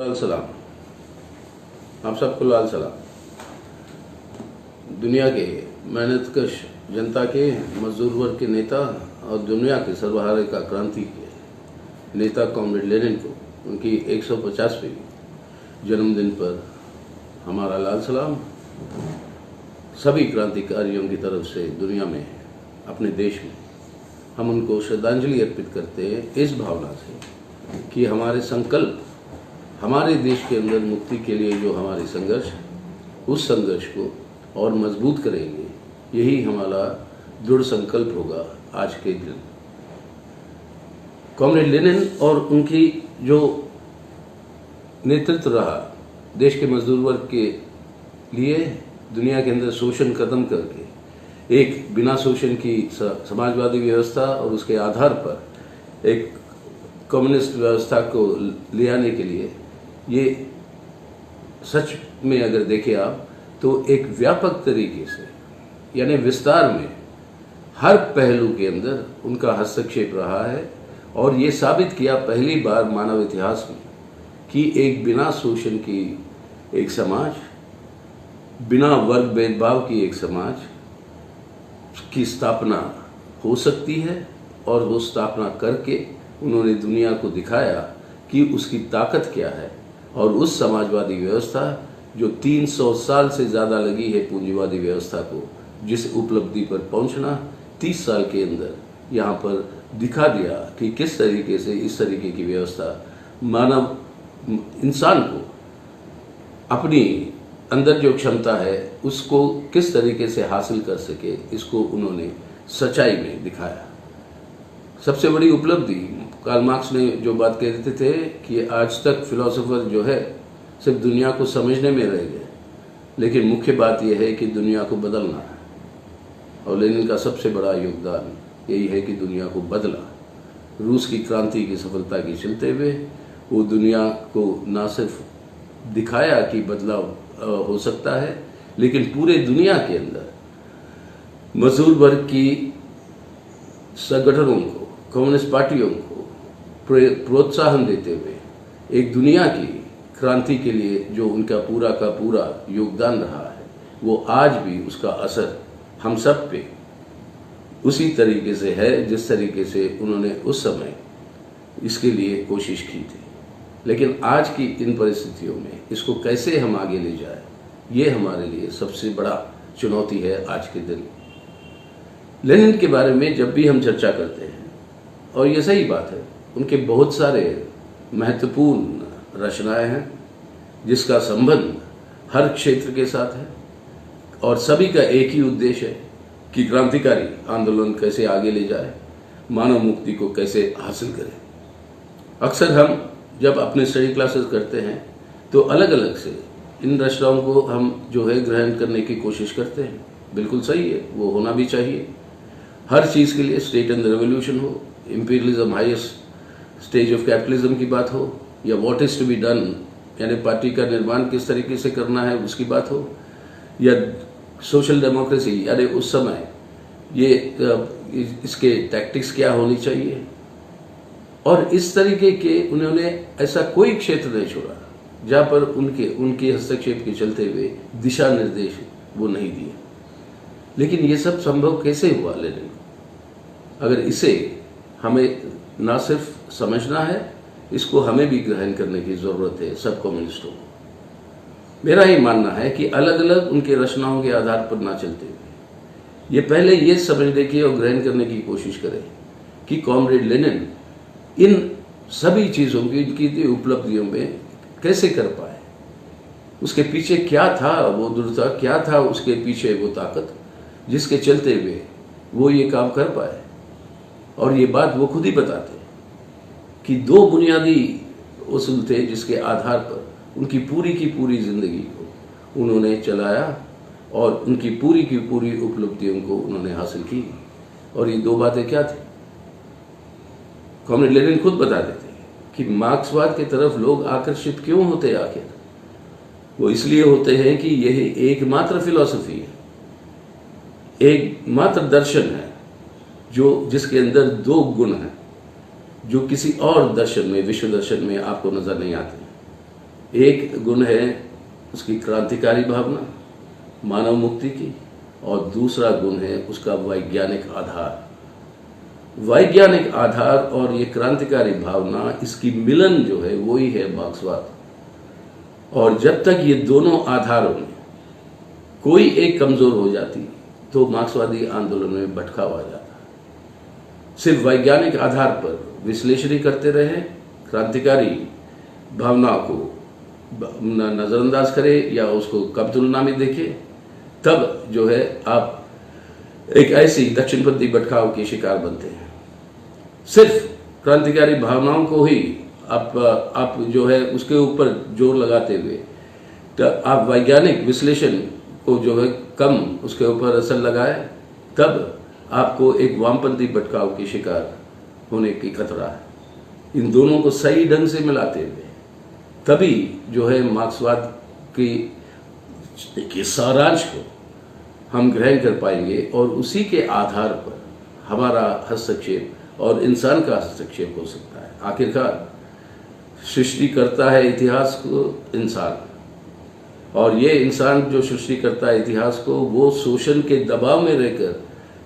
लाल सलाम। आप सबको लाल सलाम। दुनिया के मेहनतकश जनता के, मजदूर वर्ग के नेता और दुनिया के सर्वहारा का क्रांति के नेता कॉमरेड लेनिन को उनकी 150वीं जन्मदिन पर हमारा लाल सलाम। सभी क्रांतिकारियों की तरफ से दुनिया में, अपने देश में हम उनको श्रद्धांजलि अर्पित करते हैं इस भावना से कि हमारे संकल्प, हमारे देश के अंदर मुक्ति के लिए जो हमारी संघर्ष, उस संघर्ष को और मजबूत करेंगे। यही हमारा दृढ़ संकल्प होगा आज के दिन। कॉमरेड लेनिन और उनकी जो नेतृत्व रहा देश के मजदूर वर्ग के लिए, दुनिया के अंदर शोषण खत्म करके एक बिना शोषण की समाजवादी व्यवस्था और उसके आधार पर एक कम्युनिस्ट व्यवस्था को ले आने के लिए, ये सच में अगर देखें आप तो एक व्यापक तरीके से, यानी विस्तार में हर पहलू के अंदर उनका हस्तक्षेप रहा है। और ये साबित किया पहली बार मानव इतिहास में कि एक बिना शोषण की एक समाज, बिना वर्ग भेदभाव की एक समाज की स्थापना हो सकती है। और वो स्थापना करके उन्होंने दुनिया को दिखाया कि उसकी ताकत क्या है। और उस समाजवादी व्यवस्था जो 300 साल से ज़्यादा लगी है पूंजीवादी व्यवस्था को, जिस उपलब्धि पर पहुंचना 30 साल के अंदर यहाँ पर दिखा दिया कि किस तरीके से इस तरीके की व्यवस्था मानव इंसान को अपनी अंदर जो क्षमता है उसको किस तरीके से हासिल कर सके, इसको उन्होंने सच्चाई में दिखाया। सबसे बड़ी उपलब्धि, कार्ल मार्क्स ने जो बात कहते थे कि आज तक फिलोसोफर जो है सिर्फ दुनिया को समझने में रह गए, लेकिन मुख्य बात यह है कि दुनिया को बदलना है। और लेनिन का सबसे बड़ा योगदान यही है कि दुनिया को बदला। रूस की क्रांति की सफलता की चलते हुए वो दुनिया को न सिर्फ दिखाया कि बदलाव हो सकता है, लेकिन पूरे दुनिया के अंदर मजदूर वर्ग की संगठनों को, कम्युनिस्ट पार्टियों को प्रोत्साहन देते हुए एक दुनिया की क्रांति के लिए जो उनका पूरा का पूरा योगदान रहा है, वो आज भी उसका असर हम सब पे उसी तरीके से है जिस तरीके से उन्होंने उस समय इसके लिए कोशिश की थी। लेकिन आज की इन परिस्थितियों में इसको कैसे हम आगे ले जाए, ये हमारे लिए सबसे बड़ा चुनौती है आज के दिन। लेनिन के बारे में जब भी हम चर्चा करते हैं, और ये सही बात है, उनके बहुत सारे महत्वपूर्ण रचनाएं हैं जिसका संबंध हर क्षेत्र के साथ है और सभी का एक ही उद्देश्य है कि क्रांतिकारी आंदोलन कैसे आगे ले जाए, मानव मुक्ति को कैसे हासिल करें। अक्सर हम जब अपने स्टडी क्लासेस करते हैं तो अलग अलग से इन रचनाओं को हम जो है ग्रहण करने की कोशिश करते हैं। बिल्कुल सही है, वो होना भी चाहिए। हर चीज़ के लिए स्टेट एंड रेवोल्यूशन हो, imperialism highest stage of capitalism की बात हो, या what is to be done यानी पार्टी का निर्माण किस तरीके से करना है उसकी बात हो, या सोशल डेमोक्रेसी यानी उस समय ये इसके टैक्टिक्स क्या होनी चाहिए। और इस तरीके के उन्होंने ऐसा कोई क्षेत्र नहीं छोड़ा जहाँ पर उनके हस्तक्षेप के चलते हुए दिशा निर्देश वो नहीं दिए। लेकिन ये सब संभव कैसे हुआ लेनिन को? अगर इसे हमें ना सिर्फ समझना है, इसको हमें भी ग्रहण करने की जरूरत है सब कम्युनिस्टों को। मेरा ही मानना है कि अलग अलग उनके रचनाओं के आधार पर ना चलते हुए ये पहले ये समझने की और ग्रहण करने की कोशिश करें कि कॉमरेड लेनिन इन सभी चीज़ों की, इनकी उपलब्धियों में कैसे कर पाए, उसके पीछे क्या था वो दृढ़ता, क्या था उसके पीछे वो ताकत जिसके चलते हुए वो ये काम कर पाए। और ये बात वो खुद ही बताते कि दो बुनियादी उसूल थे जिसके आधार पर उनकी पूरी की पूरी जिंदगी को उन्होंने चलाया और उनकी पूरी की पूरी उपलब्धियों को उन्होंने हासिल की। और ये दो बातें क्या थी? कॉमरेड लेनिन खुद बताते थे कि मार्क्सवाद की तरफ लोग आकर्षित क्यों होते हैं आखिर? वो इसलिए होते हैं कि यह एकमात्र फिलॉसफी है, एकमात्र दर्शन है जो जिसके अंदर दो गुण हैं जो किसी और दर्शन में, विश्व दर्शन में आपको नजर नहीं आते। एक गुण है उसकी क्रांतिकारी भावना, मानव मुक्ति की, और दूसरा गुण है उसका वैज्ञानिक आधार। वैज्ञानिक आधार और ये क्रांतिकारी भावना, इसकी मिलन जो है वही है मार्क्सवाद। और जब तक ये दोनों आधारों में कोई एक कमजोर हो जाती तो मार्क्सवादी आंदोलन में भटकाव आ जाता। सिर्फ वैज्ञानिक आधार पर विश्लेषण करते रहे, क्रांतिकारी भावनाओं को नजरअंदाज करे या उसको कम तुलना में देखे, तब जो है आप एक ऐसी दक्षिणपंथी भटकाव के शिकार बनते हैं। सिर्फ क्रांतिकारी भावनाओं को ही आप जो है उसके ऊपर जोर लगाते हुए तो आप वैज्ञानिक विश्लेषण को जो है कम उसके ऊपर असर लगाए, तब आपको एक वामपंथी भटकाव के शिकार होने की खतरा है। इन दोनों को सही ढंग से मिलाते हुए तभी जो है मार्क्सवाद की सारांश को हम ग्रहण कर पाएंगे और उसी के आधार पर हमारा हस्तक्षेप और इंसान का हस्तक्षेप हो सकता है। आखिरकार सृष्टि करता है इतिहास को इंसान, और ये इंसान जो सृष्टि करता है इतिहास को, वो शोषण के दबाव में रहकर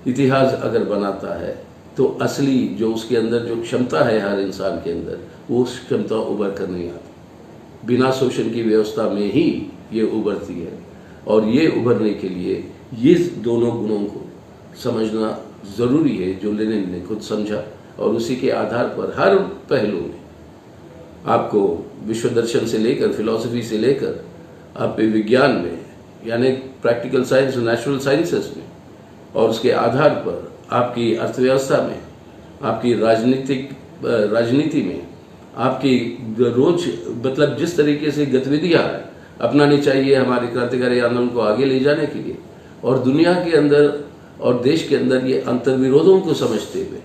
इतिहास अगर बनाता है तो असली जो उसके अंदर जो क्षमता है हर इंसान के अंदर, वो क्षमता उभर कर नहीं आती। बिना शोषण की व्यवस्था में ही ये उभरती है, और ये उभरने के लिए ये दोनों गुणों को समझना जरूरी है जो लेनिन ने खुद समझा, और उसी के आधार पर हर पहलू में आपको विश्व दर्शन से लेकर फिलॉसफी से लेकर आप विज्ञान में यानी प्रैक्टिकल साइंस नेचुरल साइंसेस में, और उसके आधार पर आपकी अर्थव्यवस्था में, आपकी राजनीति में, आपकी रोज मतलब जिस तरीके से गतिविधियां अपनानी चाहिए हमारे क्रांतिकारी आंदोलन को आगे ले जाने के लिए, और दुनिया के अंदर और देश के अंदर ये अंतर्विरोधों को समझते हुए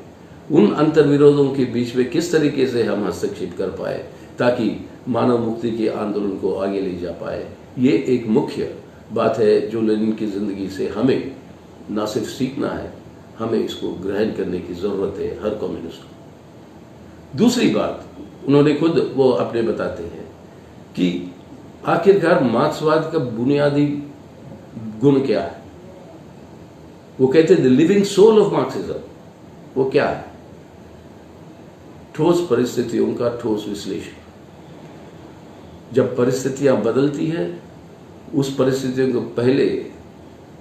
उन अंतर्विरोधों के बीच में किस तरीके से हम हस्तक्षेप कर पाए ताकि मानव मुक्ति के आंदोलन को आगे ले जा पाए, ये एक मुख्य बात है जो लेनिन की जिंदगी से हमें न सिर्फ सीखना है, हमें इसको ग्रहण करने की जरूरत है हर कम्युनिस्ट को। दूसरी बात उन्होंने खुद वो अपने बताते हैं कि आखिरकार मार्क्सवाद का बुनियादी गुण क्या है। वो कहते हैं the living soul of Marxism, वो क्या है? ठोस परिस्थितियों का ठोस विश्लेषण। जब परिस्थितियां बदलती है, उस परिस्थितियों को पहले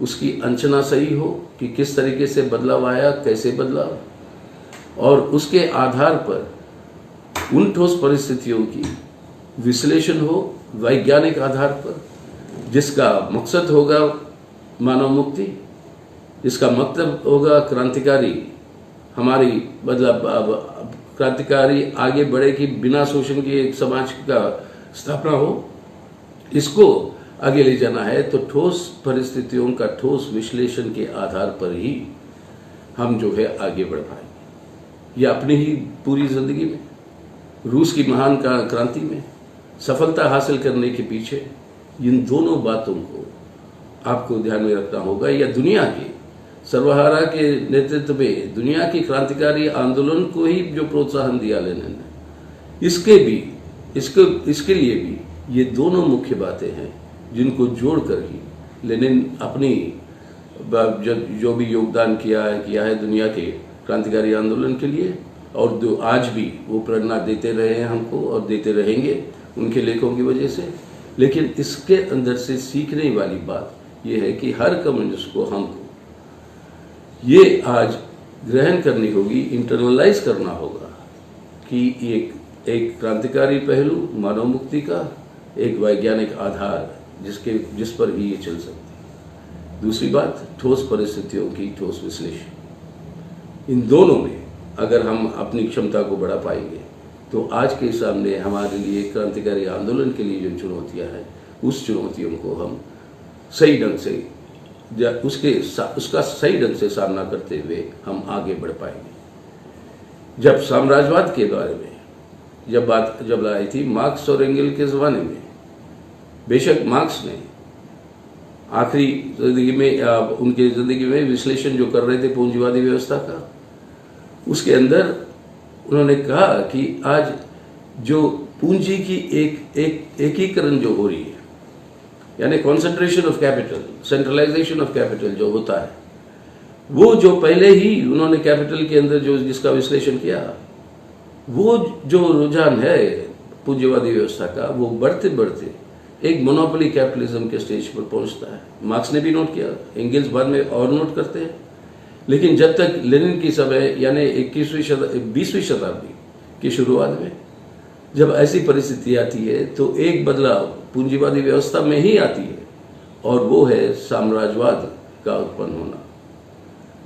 उसकी अंचना सही हो कि किस तरीके से बदलाव आया, कैसे बदलाव, और उसके आधार पर उन ठोस परिस्थितियों की विश्लेषण हो वैज्ञानिक आधार पर, जिसका मकसद होगा मानव मुक्ति, जिसका मतलब होगा क्रांतिकारी हमारी मतलब क्रांतिकारी आगे बढ़े कि बिना शोषण के एक समाज का स्थापना हो, इसको आगे ले जाना है तो ठोस परिस्थितियों का ठोस विश्लेषण के आधार पर ही हम जो है आगे बढ़ पाएंगे। या अपनी ही पूरी जिंदगी में, रूस की महान क्रांति में सफलता हासिल करने के पीछे इन दोनों बातों को आपको ध्यान में रखना होगा। या दुनिया के सर्वहारा के नेतृत्व में दुनिया की क्रांतिकारी आंदोलन को ही जो प्रोत्साहन दिया लेनिन ने, इसके लिए भी ये दोनों मुख्य बातें हैं जिनको जोड़कर ही लेनिन अपनी जो भी योगदान किया है दुनिया के क्रांतिकारी आंदोलन के लिए, और आज भी वो प्रेरणा देते रहे हैं हमको और देते रहेंगे उनके लेखों की वजह से। लेकिन इसके अंदर से सीखने वाली बात यह है कि हर कम्युनिस्ट को हमको ये आज ग्रहण करनी होगी, इंटरनलाइज करना होगा कि एक क्रांतिकारी पहलू मानव मुक्ति का, एक वैज्ञानिक आधार जिस पर भी ये चल सकती है। दूसरी बात ठोस परिस्थितियों की ठोस विश्लेषण। इन दोनों में अगर हम अपनी क्षमता को बढ़ा पाएंगे तो आज के सामने हमारे लिए क्रांतिकारी आंदोलन के लिए जो चुनौतियां हैं, उस चुनौतियों को हम सही ढंग से उसका सही ढंग से सामना करते हुए हम आगे बढ़ पाएंगे। जब साम्राज्यवाद के बारे में जब लाई थी मार्क्स और एंगल के जमाने में, बेशक मार्क्स ने आखिरी जिंदगी में उनके जिंदगी में विश्लेषण जो कर रहे थे पूंजीवादी व्यवस्था का, उसके अंदर उन्होंने कहा कि आज जो पूंजी की एकीकरण जो हो रही है, यानी concentration of capital, centralisation of capital जो होता है, वो जो पहले ही उन्होंने कैपिटल के अंदर जो जिसका विश्लेषण किया, वो जो रुझान है पूंजीवादी व्यवस्था का, वो बढ़ते बढ़ते एक मोनोपोली कैपिटलिज्म के स्टेज पर पहुंचता है। मार्क्स ने भी नोट किया, एंगल्स बाद में और नोट करते हैं। लेकिन जब तक लेनिन की समय यानी 20वीं शताब्दी की शुरुआत में जब ऐसी परिस्थिति आती है तो एक बदलाव पूंजीवादी व्यवस्था में ही आती है, और वो है साम्राज्यवाद का उत्पन्न होना।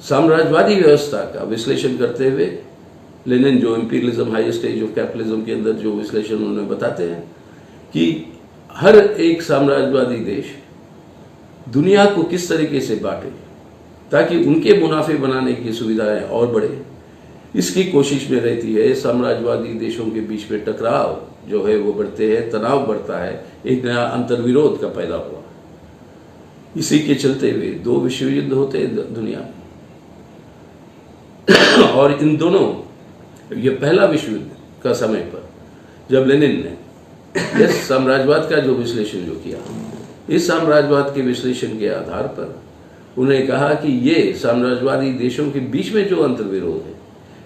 साम्राज्यवादी व्यवस्था का विश्लेषण करते हुए लेनिन जो imperialism high stage of capitalism के अंदर जो विश्लेषण उन्होंने बताते हैं कि हर एक साम्राज्यवादी देश दुनिया को किस तरीके से बांटे ताकि उनके मुनाफे बनाने की सुविधाएं और बढ़े, इसकी कोशिश में रहती है। साम्राज्यवादी देशों के बीच में टकराव जो है वो बढ़ते हैं, तनाव बढ़ता है, एक नया अंतर्विरोध का पैदा हुआ। इसी के चलते हुए 2 विश्व युद्ध होते हैं दुनिया में, और इन दोनों, ये पहला विश्व युद्ध का समय पर जब लेनिन ने इस साम्राज्यवाद का जो विश्लेषण जो किया, इस साम्राज्यवाद के विश्लेषण के आधार पर उन्हें कहा कि ये साम्राज्यवादी देशों के बीच में जो अंतर्विरोध है,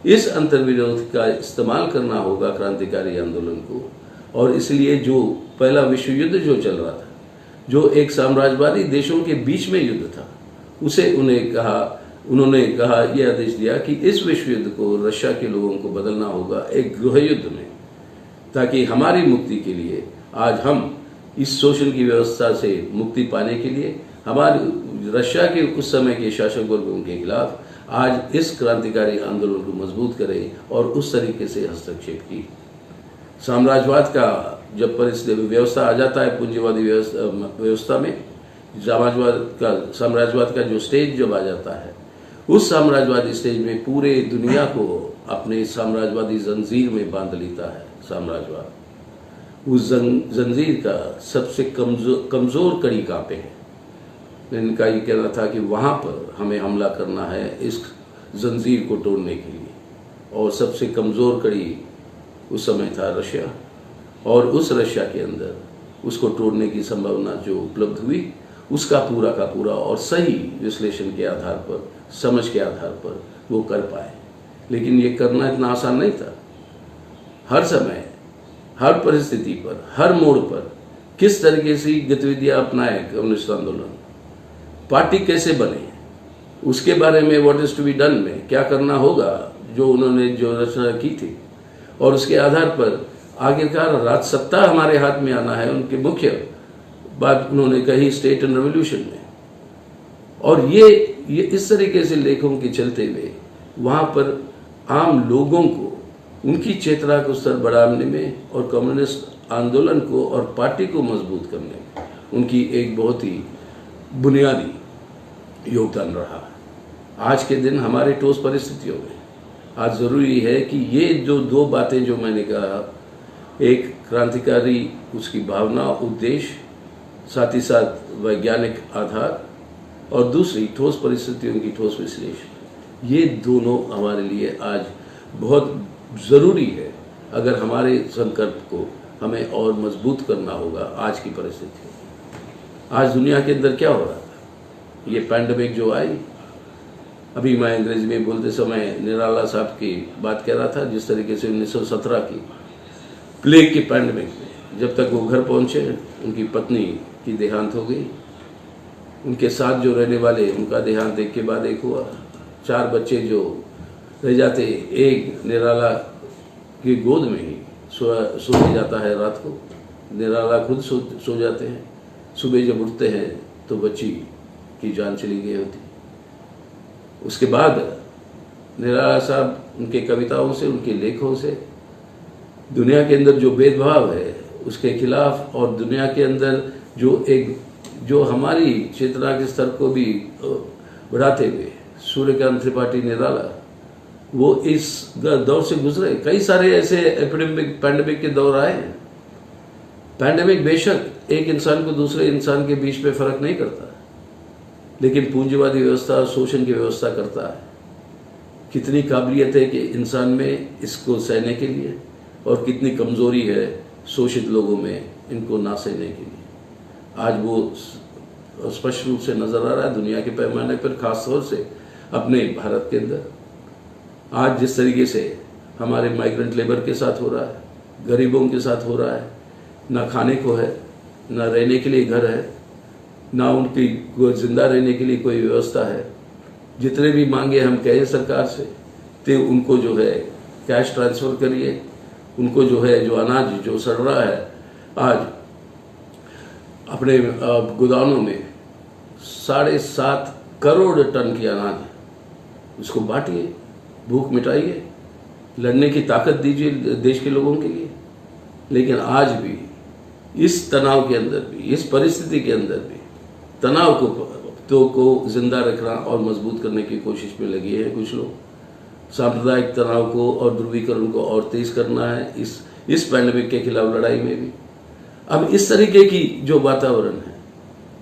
इस अंतर्विरोध का इस्तेमाल करना होगा क्रांतिकारी आंदोलन को। और इसलिए जो पहला विश्व युद्ध जो चल रहा था, जो एक साम्राज्यवादी देशों के बीच में युद्ध था, उसे उन्होंने कहा, यह आदेश दिया कि इस विश्व युद्ध को रशिया के लोगों को बदलना होगा एक गृह युद्ध में, ताकि हमारी मुक्ति के लिए, आज हम इस शोषण की व्यवस्था से मुक्ति पाने के लिए हमारे रशिया के उस समय के शासक वर्गों के खिलाफ आज इस क्रांतिकारी आंदोलन को मजबूत करें और उस तरीके से हस्तक्षेप की। साम्राज्यवाद का जब परिस्थिति व्यवस्था आ जाता है पूंजीवादी व्यवस्था में, साम्राज्यवाद का जो स्टेज जब आ जाता है, उस साम्राज्यवादी स्टेज में पूरे दुनिया को अपने साम्राज्यवादी जंजीर में बांध लेता है साम्राज्यवाद। उस जंजीर का सबसे कमजोर कड़ी कहाँ पे है? इनका ये कहना था कि वहाँ पर हमें हमला करना है इस जंजीर को तोड़ने के लिए, और सबसे कमज़ोर कड़ी उस समय था रशिया, और उस रशिया के अंदर उसको तोड़ने की संभावना जो उपलब्ध हुई, उसका पूरा का पूरा और सही विश्लेषण के आधार पर, समझ के आधार पर वो कर पाए। लेकिन ये करना इतना आसान नहीं था। हर समय, हर परिस्थिति पर, हर मोड़ पर किस तरीके से गतिविधियां अपनाए कम्युनिस्ट आंदोलन, पार्टी कैसे बने, उसके बारे में what is to be done में क्या करना होगा, जो उन्होंने जो रचना की थी, और उसके आधार पर आखिरकार राज सत्ता हमारे हाथ में आना है, उनके मुख्य बात उन्होंने कही स्टेट एंड रेवोल्यूशन में। और ये इस तरीके से लेखों के चलते हुए वहाँ पर आम लोगों को उनकी चेतना को स्तर बढ़ाने में और कम्युनिस्ट आंदोलन को और पार्टी को मजबूत करने में उनकी एक बहुत ही बुनियादी योगदान रहा। आज के दिन हमारे ठोस परिस्थितियों में आज ज़रूरी है कि ये जो 2 बातें जो मैंने कहा, एक क्रांतिकारी उसकी भावना, उद्देश्य, साथ ही साथ वैज्ञानिक आधार, और दूसरी ठोस परिस्थितियों की ठोस विश्लेषण, ये दोनों हमारे लिए आज बहुत ज़रूरी है अगर हमारे संकल्प को हमें और मजबूत करना होगा। आज की परिस्थिति, आज दुनिया के अंदर क्या हो रहा था, ये पैंडेमिक जो आई, अभी मैं अंग्रेजी में बोलते समय निराला साहब की बात कह रहा था, जिस तरीके से 1917 की प्लेग की पैंडेमिक में जब तक वो घर पहुंचे उनकी पत्नी की देहांत हो गई, उनके साथ जो रहने वाले उनका देहांत एक के बाद एक हुआ, 4 बच्चे जो रह जाते, एक निराला की गोद में ही सो जाता है, रात को निराला खुद सो जाते हैं, सुबह जब उठते हैं तो बच्ची की जान चली गई होती। उसके बाद निराला साहब उनके कविताओं से, उनके लेखों से दुनिया के अंदर जो भेदभाव है उसके खिलाफ, और दुनिया के अंदर जो हमारी चेतना के स्तर को भी बढ़ाते हुए सूर्यकांत त्रिपाठी निराला वो इस दौर से गुजरे। कई सारे ऐसे पैंडेमिक के दौर आए हैं। पैंडेमिक बेशक एक इंसान को दूसरे इंसान के बीच में फर्क नहीं करता, लेकिन पूंजीवादी व्यवस्था शोषण की व्यवस्था करता है। कितनी काबिलियत है कि इंसान में इसको सहने के लिए, और कितनी कमजोरी है शोषित लोगों में इनको ना सहने के लिए। आज वो स्पष्ट रूप से नजर आ रहा है दुनिया के पैमाने पर, खास तौर से अपने भारत के अंदर। आज जिस तरीके से हमारे माइग्रेंट लेबर के साथ हो रहा है, गरीबों के साथ हो रहा है, ना खाने को है, ना रहने के लिए घर है, ना उनकी जिंदा रहने के लिए कोई व्यवस्था है। जितने भी मांगे हम कहें सरकार से, तो उनको जो है कैश ट्रांसफर करिए, उनको जो है जो अनाज जो सड़ रहा है आज अपने गोदामों में 7.5 करोड़ टन की अनाज है, उसको बांटिए, भूख मिटाइए, लड़ने की ताकत दीजिए देश के लोगों के लिए। लेकिन आज भी इस तनाव के अंदर भी, इस परिस्थिति के अंदर भी तनाव को जिंदा रखना और मजबूत करने की कोशिश में लगे हैं कुछ लोग। सांप्रदायिक तनाव को और ध्रुवीकरण को और तेज करना है इस पैंडेमिक के खिलाफ लड़ाई में भी। अब इस तरीके की जो वातावरण है,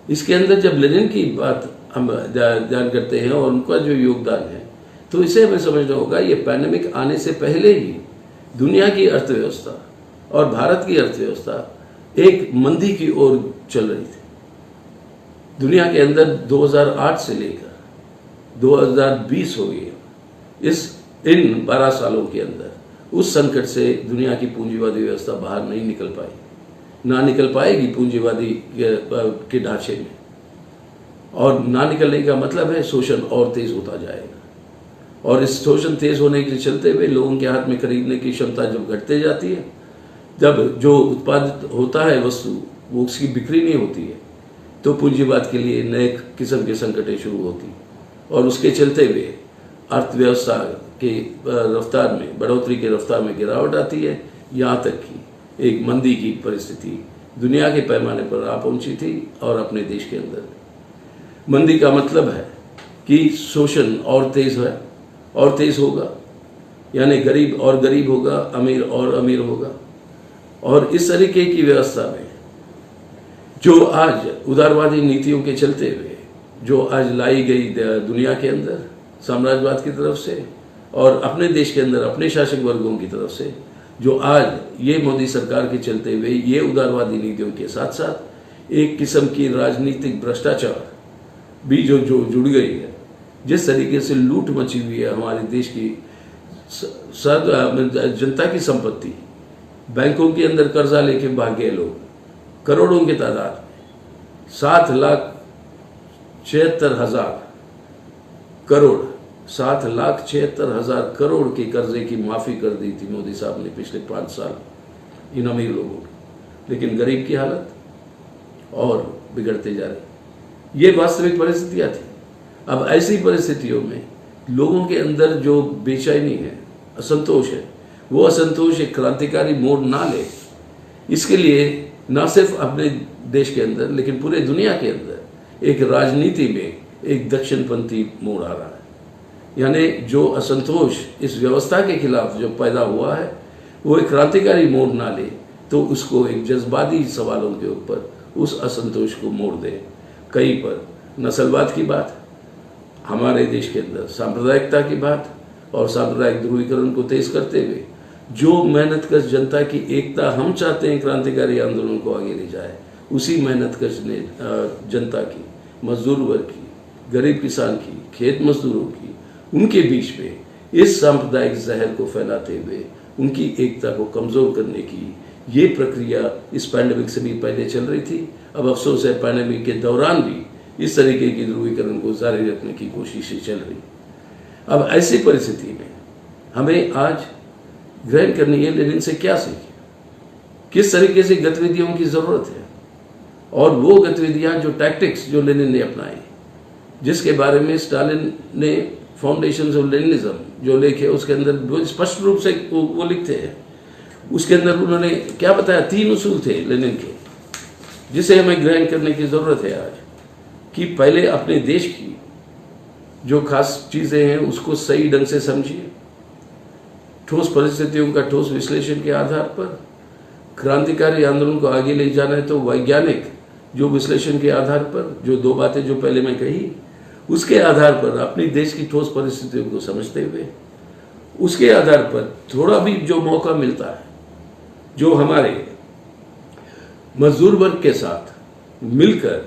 इसके अंदर जब लेनिन की बात हम ध्यान करते हैं और उनका जो योगदान है, तो इसे हमें समझना होगा ये पैंडेमिक आने से पहले ही दुनिया की अर्थव्यवस्था और भारत की अर्थव्यवस्था एक मंदी की ओर चल रही थी। दुनिया के अंदर 2008 से लेकर 2020 हो गई, इन 12 सालों के अंदर उस संकट से दुनिया की पूंजीवादी व्यवस्था बाहर नहीं निकल पाई, ना निकल पाएगी पूंजीवादी के ढांचे में। और ना निकलने का मतलब है शोषण और तेज होता जाएगा। और इस शोषण तेज होने के चलते हुए लोगों के हाथ में खरीदने की क्षमता जब घटते जाती है, जब जो उत्पादित होता है वस्तु वो उसकी बिक्री नहीं होती है, तो पूंजीवाद के लिए नए किस्म के संकटें शुरू होती और उसके चलते हुए अर्थव्यवस्था के रफ्तार में, बढ़ोतरी के रफ्तार में गिरावट आती है। यहाँ तक कि एक मंदी की परिस्थिति दुनिया के पैमाने पर आ पहुंची थी और अपने देश के अंदर। मंदी का मतलब है कि शोषण और तेज है और तेज होगा, यानी गरीब और गरीब होगा, अमीर और अमीर होगा। और इस तरीके की व्यवस्था में जो आज उदारवादी नीतियों के चलते हुए जो आज लाई गई दुनिया के अंदर साम्राज्यवाद की तरफ से और अपने देश के अंदर अपने शासक वर्गों की तरफ से, जो आज ये मोदी सरकार के चलते हुए ये उदारवादी नीतियों के साथ साथ एक किस्म की राजनीतिक भ्रष्टाचार भी जो जुड़ गई है, जिस तरीके से लूट मची हुई है हमारे देश की जनता की संपत्ति, बैंकों के अंदर कर्जा लेके भाग गए लोग करोड़ों की तादाद में, 7,76,000 करोड़ 7,76,000 करोड़ के कर्जे की माफी कर दी थी मोदी साहब ने पिछले 5 साल इन अमीर लोगों की। लेकिन गरीब की हालत और बिगड़ते जा रही, ये वास्तविक परिस्थितियां थी। अब ऐसी परिस्थितियों में लोगों के अंदर जो बेचैनी है, असंतोष है, वो असंतोष एक क्रांतिकारी मोड़ ना ले, इसके लिए न सिर्फ अपने देश के अंदर लेकिन पूरे दुनिया के अंदर एक राजनीति में एक दक्षिणपंथी मोड़ आ रहा है। यानी जो असंतोष इस व्यवस्था के खिलाफ जो पैदा हुआ है वो एक क्रांतिकारी मोड़ ना ले, तो उसको एक जज्बाती सवालों के ऊपर उस असंतोष को मोड़ दे। कहीं पर नस्लवाद की बात, हमारे देश के अंदर सांप्रदायिकता की बात और सांप्रदायिक ध्रुवीकरण को तेज करते हुए जो मेहनतकश जनता की एकता हम चाहते हैं क्रांतिकारी आंदोलन को आगे ले जाए, उसी मेहनतकश ने जनता की, मजदूर वर्ग की, गरीब किसान की, खेत मजदूरों की, उनके बीच में इस सांप्रदायिक जहर को फैलाते हुए उनकी एकता को कमजोर करने की ये प्रक्रिया इस पैंडेमिक से भी पहले चल रही थी। अब अफसोस है पैंडेमिक के दौरान भी इस तरीके की ध्रुवीकरण को जारी रखने की कोशिशें चल रही। अब ऐसी परिस्थिति में हमें आज ग्रहण करनी है लेनिन से क्या सीखे, किस तरीके से गतिविधियों की जरूरत है, और वो गतिविधियां जो टैक्टिक्स जो लेनिन ने अपनाई, जिसके बारे में स्टालिन ने फाउंडेशंस ऑफ लेनिनिज्म जो लेखे उसके अंदर स्पष्ट रूप से वो लिखते हैं। उसके अंदर उन्होंने क्या बताया, 3 उसूल थे लेनिन के, जिसे हमें ग्रहण करने की जरूरत है आज। कि पहले अपने देश की जो खास चीजें हैं उसको सही ढंग से समझिए, ठोस परिस्थितियों का ठोस विश्लेषण के आधार पर। क्रांतिकारी आंदोलन को आगे ले जाना है तो वैज्ञानिक जो विश्लेषण के आधार पर, जो 2 बातें जो पहले मैं कही, उसके आधार पर अपनी देश की ठोस परिस्थितियों को समझते हुए उसके आधार पर थोड़ा भी जो मौका मिलता है, जो हमारे मजदूर वर्ग के साथ मिलकर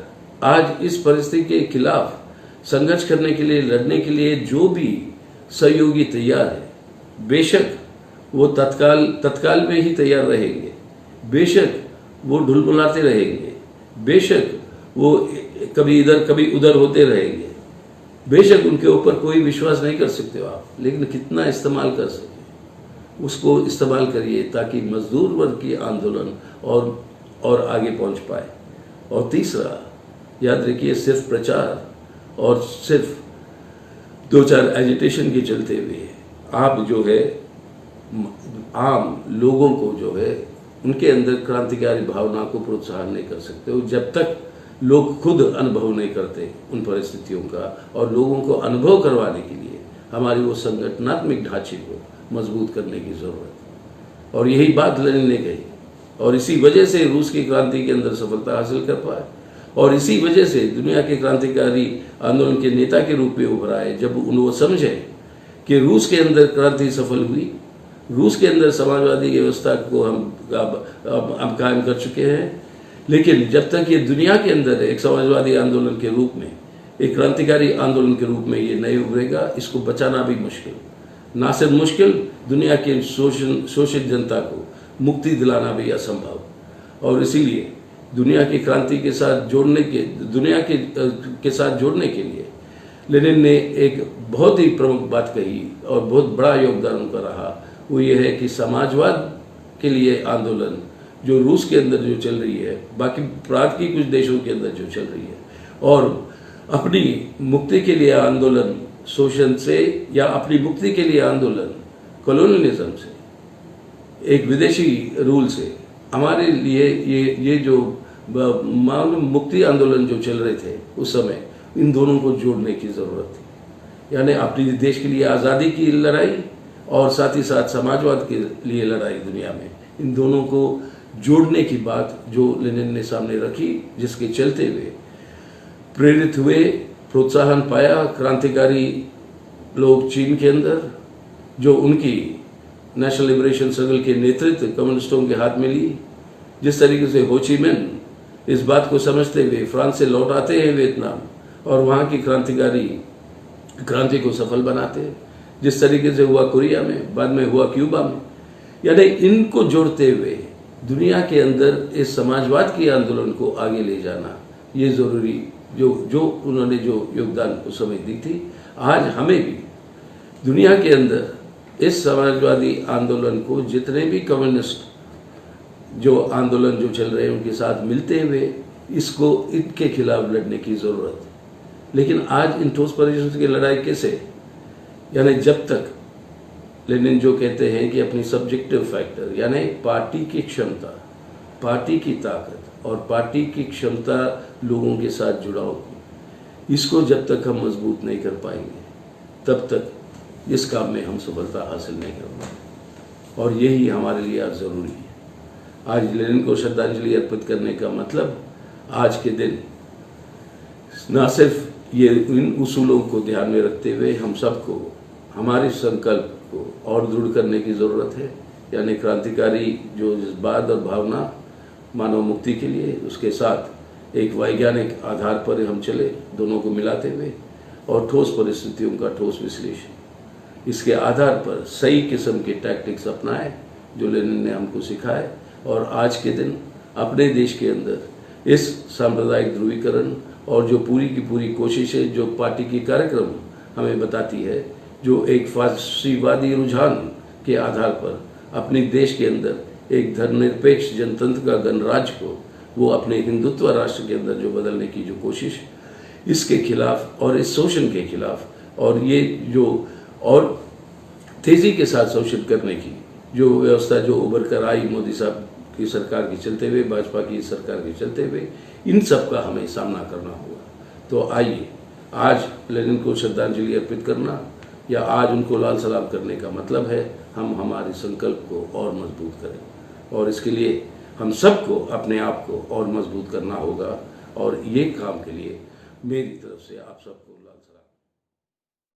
आज इस परिस्थिति के खिलाफ संघर्ष करने के लिए, लड़ने के लिए जो भी सहयोगी तैयार है, बेशक वो तत्काल में ही तैयार रहेंगे, बेशक वो ढुलमुलाते रहेंगे, बेशक वो कभी इधर कभी उधर होते रहेंगे, बेशक उनके ऊपर कोई विश्वास नहीं कर सकते हो आप, लेकिन कितना इस्तेमाल कर सके उसको इस्तेमाल करिए ताकि मजदूर वर्ग की आंदोलन और आगे पहुंच पाए। और तीसरा, याद रखिए, सिर्फ प्रचार और सिर्फ 2-4 एजिटेशन के चलते हुए आप जो है आम लोगों को जो है उनके अंदर क्रांतिकारी भावना को प्रोत्साहन नहीं कर सकते हो जब तक लोग खुद अनुभव नहीं करते उन परिस्थितियों का। और लोगों को अनुभव करवाने के लिए हमारी वो संगठनात्मक ढांचे को मजबूत करने की जरूरत है। और यही बात लेनिन ने कही, और इसी वजह से रूस की क्रांति के अंदर सफलता हासिल कर पाए, और इसी वजह से दुनिया के क्रांतिकारी आंदोलन के नेता के रूप में उभरा है। जब वो समझे कि रूस के अंदर क्रांति सफल हुई, रूस के अंदर समाजवादी व्यवस्था को हम अब कायम कर चुके हैं, लेकिन जब तक ये दुनिया के अंदर एक समाजवादी आंदोलन के रूप में, एक क्रांतिकारी आंदोलन के रूप में ये नहीं उभरेगा, इसको बचाना भी मुश्किल, ना सिर्फ मुश्किल, दुनिया के शोषित जनता को मुक्ति दिलाना भी असंभव। और इसीलिए दुनिया की क्रांति के साथ जोड़ने के साथ जोड़ने के लिए लेनिन ने एक बहुत ही प्रमुख बात कही और बहुत बड़ा योगदान उनका रहा। वो ये है कि समाजवाद के लिए आंदोलन जो रूस के अंदर जो चल रही है, बाकी प्रांत की कुछ देशों के अंदर जो चल रही है, और अपनी मुक्ति के लिए आंदोलन शोषण से, या अपनी मुक्ति के लिए आंदोलन कॉलोनियलिज्म से, एक विदेशी रूल से, हमारे लिए ये जो मुक्ति आंदोलन जो चल रहे थे उस समय, इन दोनों को जोड़ने की जरूरत थी। यानी अपने देश के लिए आज़ादी की लड़ाई और साथ ही साथ समाजवाद के लिए लड़ाई दुनिया में, इन दोनों को जोड़ने की बात जो लेनिन ने सामने रखी, जिसके चलते हुए प्रेरित हुए, प्रोत्साहन पाया क्रांतिकारी लोग चीन के अंदर, जो उनकी नेशनल लिबरेशन स्ट्रगल के नेतृत्व कम्युनिस्टों के हाथ में ली। जिस तरीके से हो ची मिन इस बात को समझते हुए फ्रांस से लौट आते हैं वियतनाम और वहाँ की क्रांति को सफल बनाते हैं, जिस तरीके से हुआ कोरिया में, बाद में हुआ क्यूबा में, यानी इनको जोड़ते हुए दुनिया के अंदर इस समाजवाद के आंदोलन को आगे ले जाना, ये जरूरी, जो उन्होंने जो योगदान उस समय दी थी, आज हमें भी दुनिया के अंदर इस समाजवादी आंदोलन को, जितने भी कम्युनिस्ट जो आंदोलन जो चल रहे हैं उनके साथ मिलते हुए इनके खिलाफ लड़ने की जरूरत है। लेकिन आज इन ठोस परिस्थितियों की लड़ाई कैसे, यानी जब तक लेनिन जो कहते हैं कि अपनी सब्जेक्टिव फैक्टर, यानी पार्टी की क्षमता, पार्टी की ताकत और पार्टी की क्षमता लोगों के साथ जुड़ाव की, इसको जब तक हम मजबूत नहीं कर पाएंगे तब तक इस काम में हम सफलता हासिल नहीं कर पाएंगे। और यही हमारे लिए आज ज़रूरी है। आज लेनिन को श्रद्धांजलि अर्पित करने का मतलब आज के दिन ना सिर्फ ये इन उसूलों को ध्यान में रखते हुए हम सबको हमारे संकल्प को और दृढ़ करने की ज़रूरत है, यानी क्रांतिकारी जो जज्बात और भावना मानव मुक्ति के लिए, उसके साथ एक वैज्ञानिक आधार पर हम चले, दोनों को मिलाते हुए, और ठोस परिस्थितियों का ठोस विश्लेषण, इसके आधार पर सही किस्म के टैक्टिक्स अपनाए जो लेनिन ने हमको सिखाए। और आज के दिन अपने देश के अंदर इस सांप्रदायिक ध्रुवीकरण और जो पूरी की पूरी कोशिशें जो पार्टी की कार्यक्रम हमें बताती है, जो एक फासिवादी रुझान के आधार पर अपने देश के अंदर एक धर्मनिरपेक्ष जनतंत्र का गणराज्य को वो अपने हिंदुत्व राष्ट्र के अंदर जो बदलने की जो कोशिश, इसके खिलाफ और इस शोषण के खिलाफ, और ये जो और तेजी के साथ शोषण करने की जो व्यवस्था जो उभर कर आई मोदी साहब की सरकार के चलते हुए, भाजपा की सरकार के चलते हुए, इन सब का हमें सामना करना होगा। तो आइए आज लेनिन को श्रद्धांजलि अर्पित करना या आज उनको लाल सलाम करने का मतलब है हम हमारे संकल्प को और मजबूत करें, और इसके लिए हम सबको अपने आप को और मजबूत करना होगा। और ये काम के लिए मेरी तरफ से आप सबको